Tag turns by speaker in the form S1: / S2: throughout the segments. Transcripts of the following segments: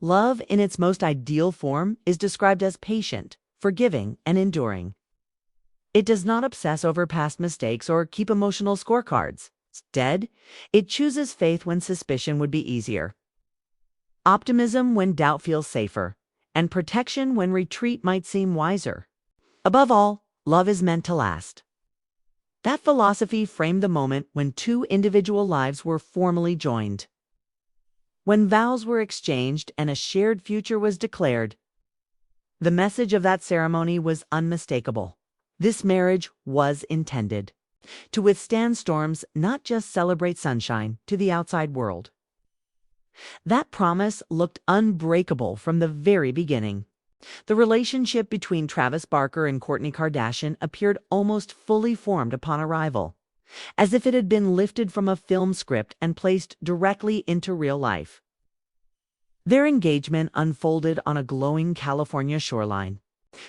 S1: Love, in its most ideal form, is described as patient, forgiving, and enduring. It does not obsess over past mistakes or keep emotional scorecards. Instead, it chooses faith when suspicion would be easier, optimism when doubt feels safer, and protection when retreat might seem wiser. Above all, love is meant to last. That philosophy framed the moment when two individual lives were formally joined. When vows were exchanged and a shared future was declared, the message of that ceremony was unmistakable. This marriage was intended to withstand storms, not just celebrate sunshine to the outside world. That promise looked unbreakable from the very beginning. The relationship between Travis Barker and Kourtney Kardashian appeared almost fully formed upon arrival, as if it had been lifted from a film script and placed directly into real life. Their engagement unfolded on a glowing California shoreline,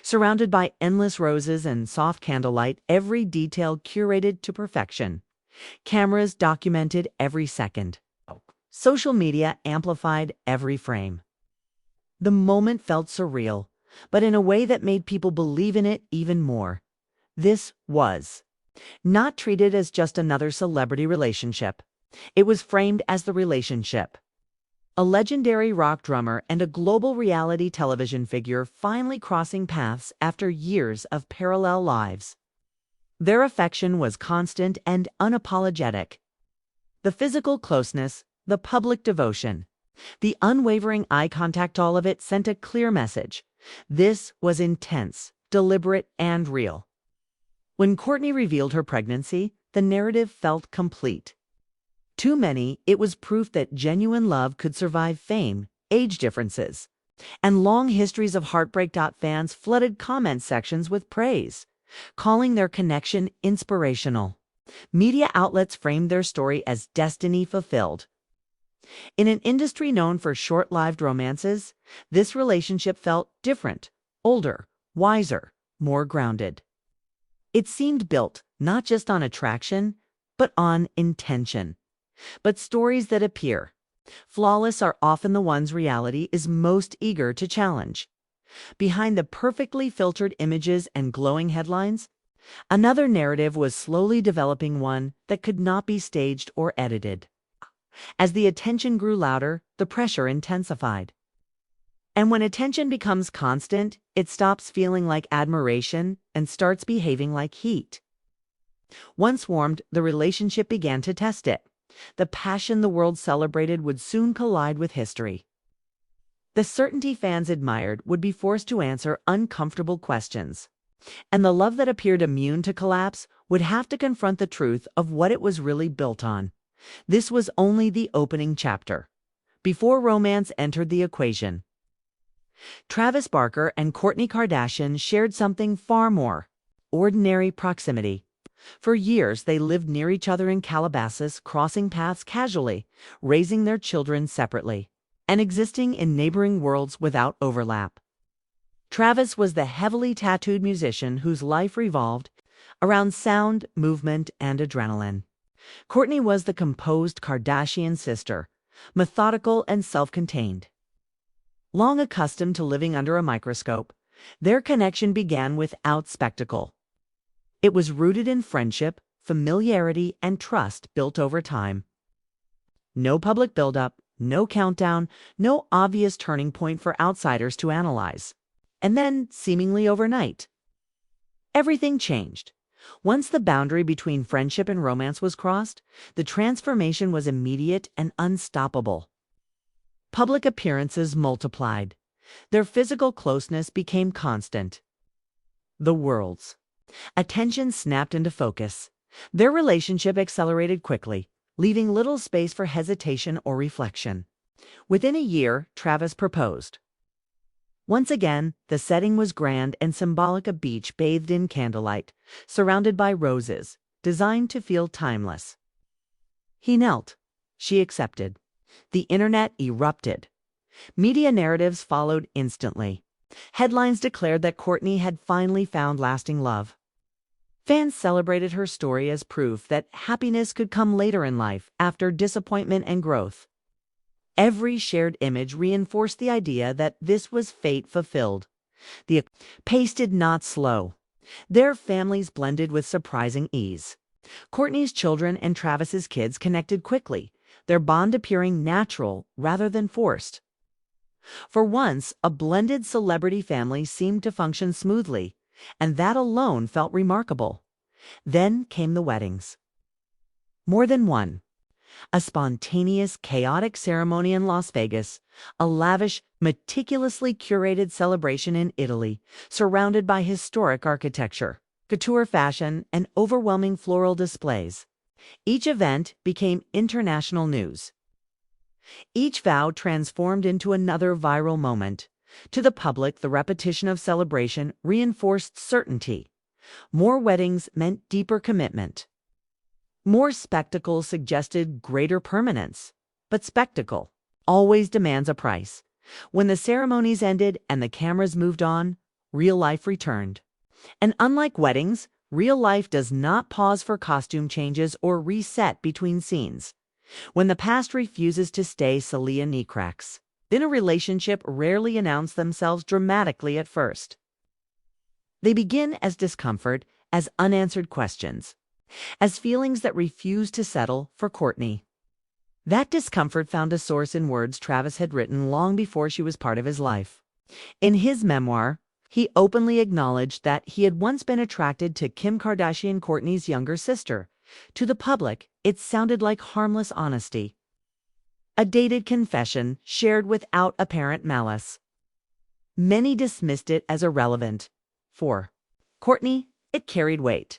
S1: surrounded by endless roses and soft candlelight, every detail curated to perfection. Cameras documented every second. Social media amplified every frame. The moment felt surreal, but in a way that made people believe in it even more. This was not treated as just another celebrity relationship. It was framed as the relationship. A legendary rock drummer and a global reality television figure finally crossing paths after years of parallel lives. Their affection was constant and unapologetic. The physical closeness, the public devotion, the unwavering eye contact, all of it sent a clear message. This was intense, deliberate, and real. When Kourtney revealed her pregnancy, the narrative felt complete. To many, it was proof that genuine love could survive fame, age differences, and long histories of heartbreak. Fans flooded comment sections with praise, calling their connection inspirational. Media outlets framed their story as destiny fulfilled. In an industry known for short-lived romances, this relationship felt different, older, wiser, more grounded. It seemed built not just on attraction, but on intention. But stories that appear flawless are often the ones reality is most eager to challenge. Behind the perfectly filtered images and glowing headlines, another narrative was slowly developing, one that could not be staged or edited. As the attention grew louder, the pressure intensified. And when attention becomes constant, it stops feeling like admiration and starts behaving like heat. Once warmed, the relationship began to test it. The passion the world celebrated would soon collide with history. The certainty fans admired would be forced to answer uncomfortable questions. And the love that appeared immune to collapse would have to confront the truth of what it was really built on. This was only the opening chapter, before romance entered the equation. Travis Barker and Kourtney Kardashian shared something far more: ordinary proximity. For years, they lived near each other in Calabasas, crossing paths casually, raising their children separately, and existing in neighboring worlds without overlap. Travis was the heavily tattooed musician whose life revolved around sound, movement, and adrenaline. Kourtney was the composed Kardashian sister, methodical and self-contained. Long accustomed to living under a microscope, their connection began without spectacle. It was rooted in friendship, familiarity, and trust built over time. No public buildup, no countdown, no obvious turning point for outsiders to analyze. And then, seemingly overnight, everything changed. Once the boundary between friendship and romance was crossed, the transformation was immediate and unstoppable. Public appearances multiplied. Their physical closeness became constant. The world's attention snapped into focus. Their relationship accelerated quickly, leaving little space for hesitation or reflection. Within a year, Travis proposed. Once again, the setting was grand and symbolic: a beach bathed in candlelight, surrounded by roses, designed to feel timeless. He knelt. She accepted. The internet erupted. Media narratives followed instantly. Headlines declared that Kourtney had finally found lasting love. Fans celebrated her story as proof that happiness could come later in life, after disappointment and growth. Every shared image reinforced the idea that this was fate fulfilled. The pace did not slow. Their families blended with surprising ease. Kourtney's children and Travis's kids connected quickly, their bond appearing natural rather than forced. For once, a blended celebrity family seemed to function smoothly, and that alone felt remarkable. Then came the weddings. More than one. A spontaneous, chaotic ceremony in Las Vegas, a lavish, meticulously curated celebration in Italy, surrounded by historic architecture, couture fashion, and overwhelming floral displays. Each event became international news. Each vow transformed into another viral moment. To the public, the repetition of celebration reinforced certainty. More weddings meant deeper commitment. More spectacle suggested greater permanence. But spectacle always demands a price. When the ceremonies ended and the cameras moved on, real life returned. And unlike weddings, real life does not pause for costume changes or reset between scenes. When the past refuses to stay, Celia knee cracks. Then a relationship rarely announce themselves dramatically at first. They begin as discomfort, as unanswered questions, as feelings that refuse to settle for Kourtney. That discomfort found a source in words Travis had written long before she was part of his life. In his memoir, he openly acknowledged that he had once been attracted to Kim Kardashian, Kourtney's younger sister. To the public, it sounded like harmless honesty. A dated confession shared without apparent malice. Many dismissed it as irrelevant. For Kourtney, it carried weight.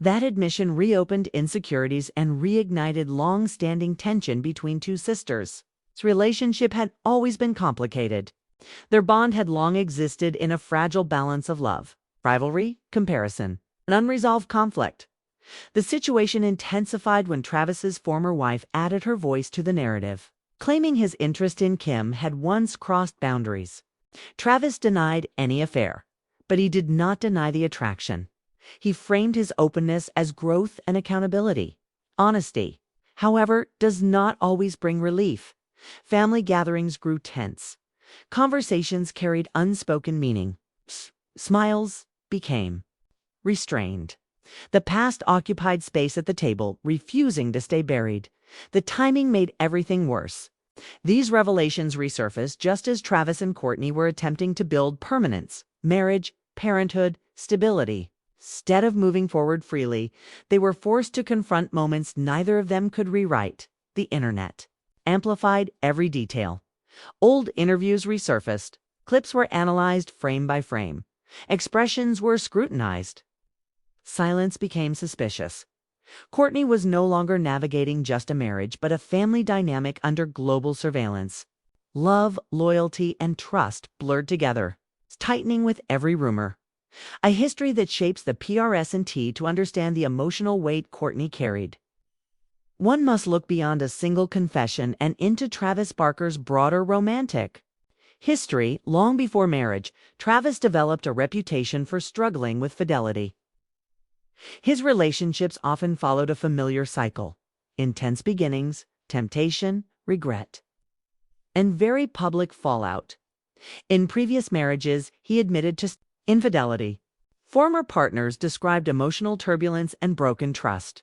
S1: That admission reopened insecurities and reignited long-standing tension between two sisters. This relationship had always been complicated. Their bond had long existed in a fragile balance of love, rivalry, comparison, and unresolved conflict. The situation intensified when Travis's former wife added her voice to the narrative, claiming his interest in Kim had once crossed boundaries. Travis denied any affair, but he did not deny the attraction. He framed his openness as growth and accountability. Honesty, however, does not always bring relief. Family gatherings grew tense. Conversations carried unspoken meaning. Smiles became restrained. The past occupied space at the table, refusing to stay buried. The timing made everything worse. These revelations resurfaced just as Travis and Kourtney were attempting to build permanence, marriage, parenthood, stability. Instead of moving forward freely, they were forced to confront moments neither of them could rewrite. The internet amplified every detail. Old interviews resurfaced. Clips were analyzed frame by frame. Expressions were scrutinized. Silence became suspicious. Kourtney was no longer navigating just a marriage, but a family dynamic under global surveillance. Love, loyalty, and trust blurred together, tightening with every rumor. A history that shapes the PRS&T to understand the emotional weight Kourtney carried. One must look beyond a single confession and into Travis Barker's broader romantic history. Long before marriage, Travis developed a reputation for struggling with fidelity. His relationships often followed a familiar cycle: intense beginnings, temptation, regret, and very public fallout. In previous marriages, he admitted to infidelity. Former partners described emotional turbulence and broken trust.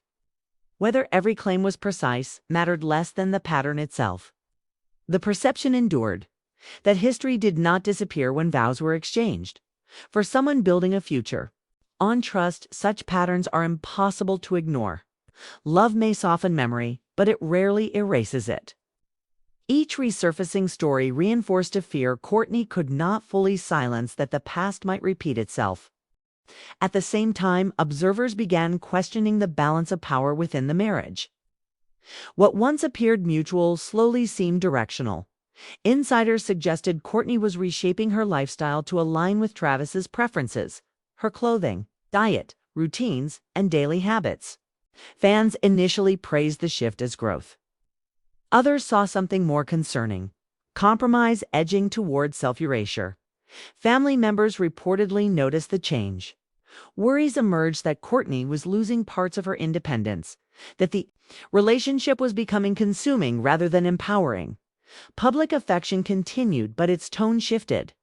S1: Whether every claim was precise mattered less than the pattern itself. The perception endured that history did not disappear when vows were exchanged. For someone building a future on trust, such patterns are impossible to ignore. Love may soften memory, but it rarely erases it. Each resurfacing story reinforced a fear Kourtney could not fully silence, that the past might repeat itself. At the same time, observers began questioning the balance of power within the marriage. What once appeared mutual slowly seemed directional. Insiders suggested Kourtney was reshaping her lifestyle to align with Travis's preferences, her clothing, diet, routines, and daily habits. Fans initially praised the shift as growth. Others saw something more concerning: compromise edging toward self-erasure. Family members reportedly noticed the change. Worries emerged that Kourtney was losing parts of her independence, that the relationship was becoming consuming rather than empowering. Public affection continued, but its tone shifted.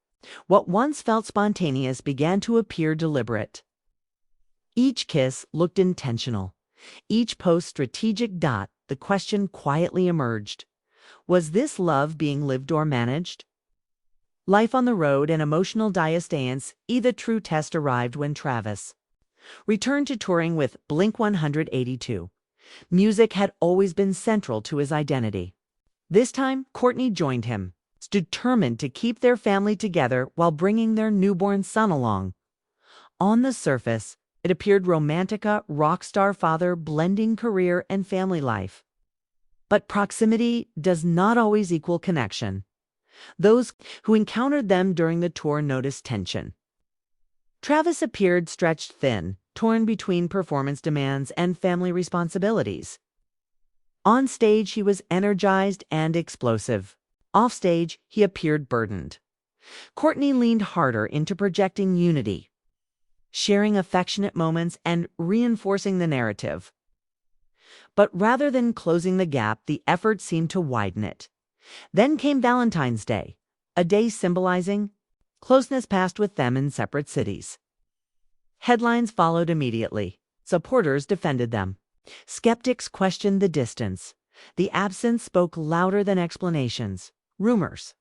S1: What once felt spontaneous began to appear deliberate. Each kiss looked intentional. Each post strategic. The question quietly emerged. Was this love being lived or managed? Life on the road and emotional diastance, the true test arrived when Travis returned to touring with Blink-182. Music had always been central to his identity. This time, Kourtney joined him, determined to keep their family together while bringing their newborn son along. On the surface, it appeared romantic, a rock star father blending career and family life. But proximity does not always equal connection. Those who encountered them during the tour noticed tension. Travis appeared stretched thin, torn between performance demands and family responsibilities. On stage, he was energized and explosive. Off stage, he appeared burdened. Kourtney leaned harder into projecting unity, sharing affectionate moments and reinforcing the narrative. But rather than closing the gap, the effort seemed to widen it. Then came Valentine's Day, a day symbolizing closeness passed with them in separate cities. Headlines followed immediately. Supporters defended them. Skeptics questioned the distance. The absence spoke louder than explanations. Rumors,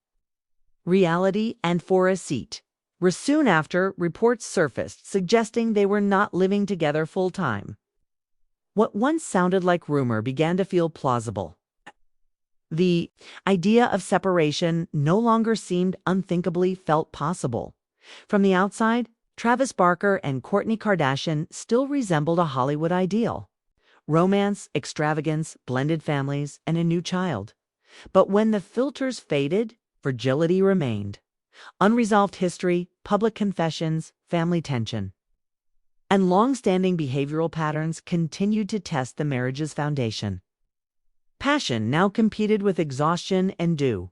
S1: reality, and for a seat. Soon after, reports surfaced suggesting they were not living together full-time. What once sounded like rumor began to feel plausible. The idea of separation no longer seemed unthinkably felt possible. From the outside, Travis Barker and Kourtney Kardashian still resembled a Hollywood ideal. Romance, extravagance, blended families, and a new child. But when the filters faded, fragility remained. Unresolved history, public confessions, family tension. And long-standing behavioral patterns continued to test the marriage's foundation. Passion now competed with exhaustion and due.